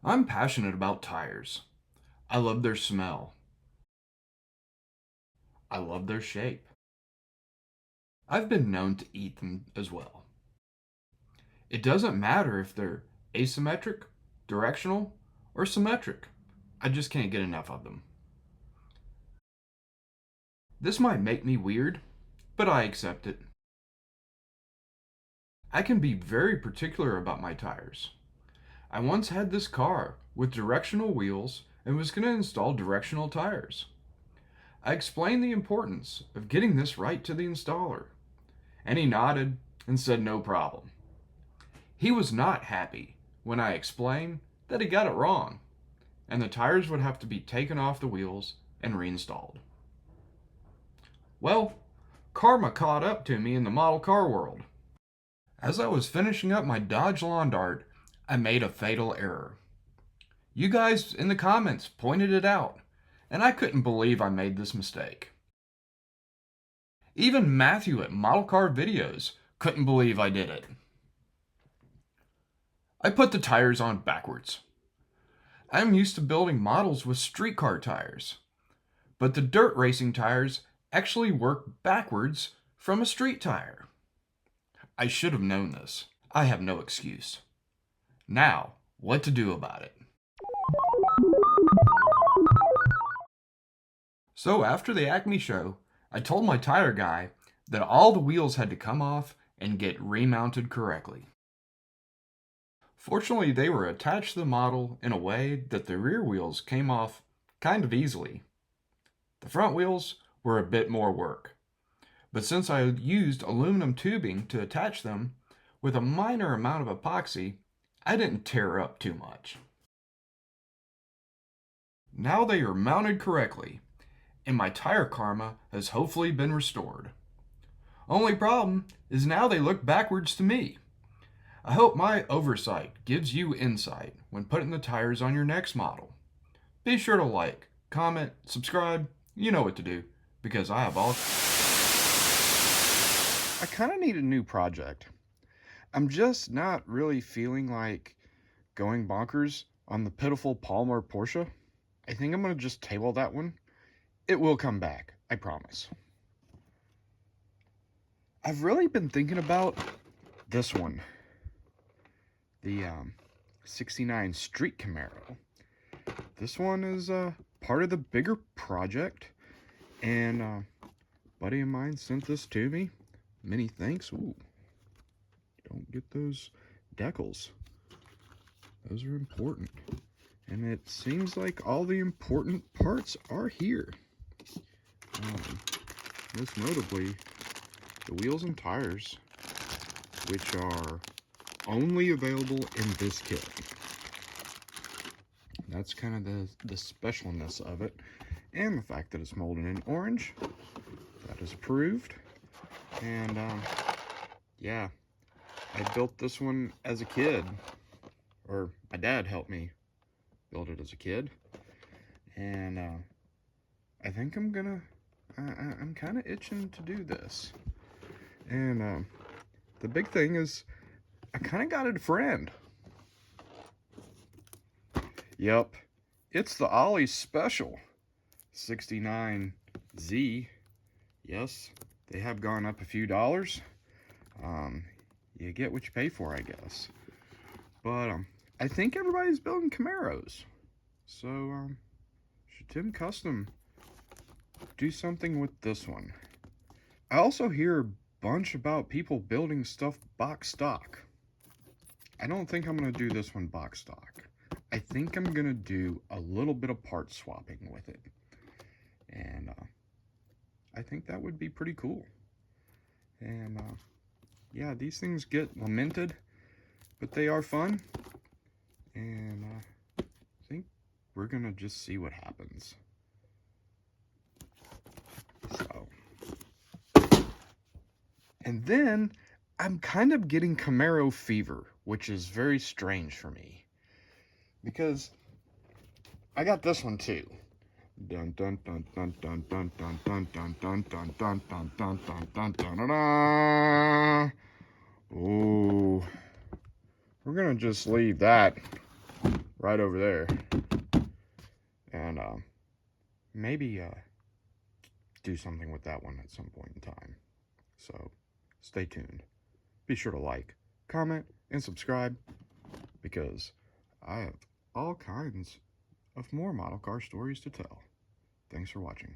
I'm passionate about tires. I love their smell. I love their shape. I've been known to eat them as well. It doesn't matter if they're asymmetric, directional, or symmetric. I just can't get enough of them. This might make me weird, but I accept it. I can be very particular about my tires. I once had this car with directional wheels and was going to install directional tires. I explained the importance of getting this right to the installer, and he nodded and said no problem. He was not happy when I explained that he got it wrong, and the tires would have to be taken off the wheels and reinstalled. Well, karma caught up to me in the model car world. As I was finishing up my Dodge Lawn Dart, I made a fatal error. You guys in the comments pointed it out, and I couldn't believe I made this mistake. Even Matthew at Model Car Videos couldn't believe I did it. I put the tires on backwards. I'm used to building models with streetcar tires, but the dirt racing tires actually work backwards from a street tire. I should have known this. I have no excuse. Now, what to do about it? So after the Acme show, I told my tire guy that all the wheels had to come off and get remounted correctly. Fortunately, they were attached to the model in a way that the rear wheels came off kind of easily. The front wheels were a bit more work, but since I used aluminum tubing to attach them with a minor amount of epoxy, I didn't tear up too much. Now they are mounted correctly, and my tire karma has hopefully been restored. Only problem is now they look backwards to me. I hope my oversight gives you insight when putting the tires on your next model. Be sure to like, comment, subscribe, you know what to do, because I have all... I kind of need a new project. I'm just not really feeling like going bonkers on the pitiful Palmer Porsche. I think I'm going to just table that one. It will come back, I promise. I've really been thinking about this one. The 69 Street Camaro. This one is part of the bigger project, and a buddy of mine sent this to me. Many thanks. Ooh, don't get those decals. Those are important. And it seems like all the important parts are here. Most notably, the wheels and tires, which are only available in this kit. That's kind of the specialness of it, and the fact that it's molded in orange. That is approved. And yeah, I built this one as a kid, or my dad helped me build it as a kid, and I think I'm kind of itching to do this. And the big thing is, I kind of got a friend. Yep, it's the Ollie Special 69Z. Yes, they have gone up a few dollars. You get what you pay for, I guess. But I think everybody's building Camaros. So should Tim Custom do something with this one? I also hear a bunch about people building stuff box stock. I don't think I'm going to do this one box stock. I think I'm going to do a little bit of part swapping with it. And I think that would be pretty cool. And yeah, these things get lamented, but they are fun. And I think we're going to just see what happens. So. And then I'm kind of getting Camaro fever, which is very strange for me, because I got this one too, Dun dun dun dun dun dun dun dun dun dun dun dun dun dun dun dun dun dun. Oh, we're gonna just leave that right over there, and maybe do something with that one at some point in time. So stay tuned. Be sure to like, comment, and subscribe because I have all kinds of more model car stories to tell. Thanks for watching.